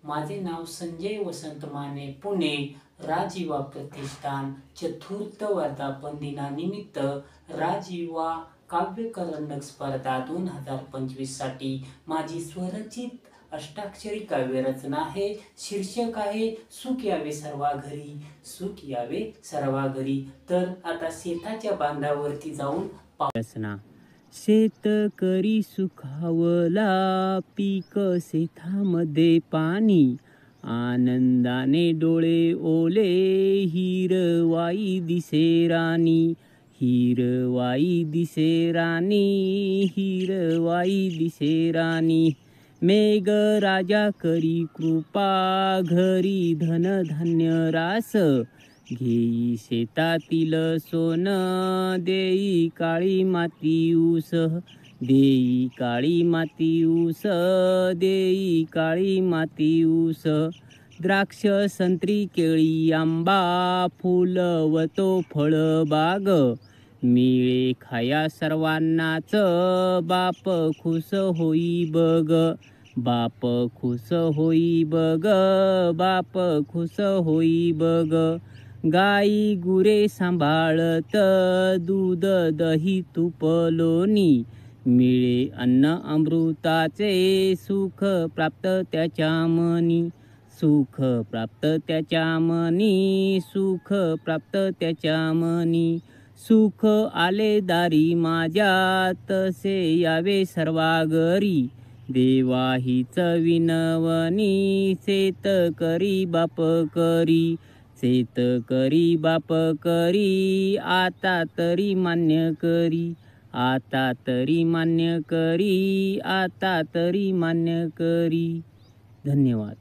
माझे नाव संजय वसंत माने, पुणे. राजयुवा प्रतिष्ठान चतुर्थ वर्धापन दिनानिमित्त राजयुवा काव्य करंडक स्पर्धा 2025 साठी माझी स्वरचित अष्टाक्षरी काव्यरचना आहे. शीर्षक आहे सुख यावे सर्वा घरी, सुख यावे सर्वा घरी. तर आता शेताच्या बांधावरती जाऊन रचना. शेतकरी सुखावला, पीक शेतामध्ये पाणी, आनंदाने डोळे ओले, हिरवाई दिसे राणी, हिरवाई दिसे राणी, हिरवाई दिसे राणी. मेघ राजा करी कृपा, घरी धन धान्य रास, घेई शेतातील सोन, देई काळी माती ऊस, देई काळी माती ऊस, देई काळी माती ऊस. द्राक्ष संत्री केळी आंबा, फुलवतो फळबाग, मिळे खाया सर्वांनाच, बाप खुश होई बग, बाप खुश होई बग, बाप खुश होई बग. गाई गुरे सांभाळत, दूध दही तूप लोणी, मिळे अन्न अमृताचे, सुख प्राप्त त्याच्या मनी, सुख प्राप्त त्याच्या मनी, सुख प्राप्त त्याच्या मनी. सुख आले दारी माझ्या, तसे यावे सर्वा घरी, देवा हीच विनवणी, शेतकरी बाप करी, शेतकरी बाप करी, आता तरी मान्य करी, आता तरी मान्य करी, आता तरी मान्य करी. धन्यवाद.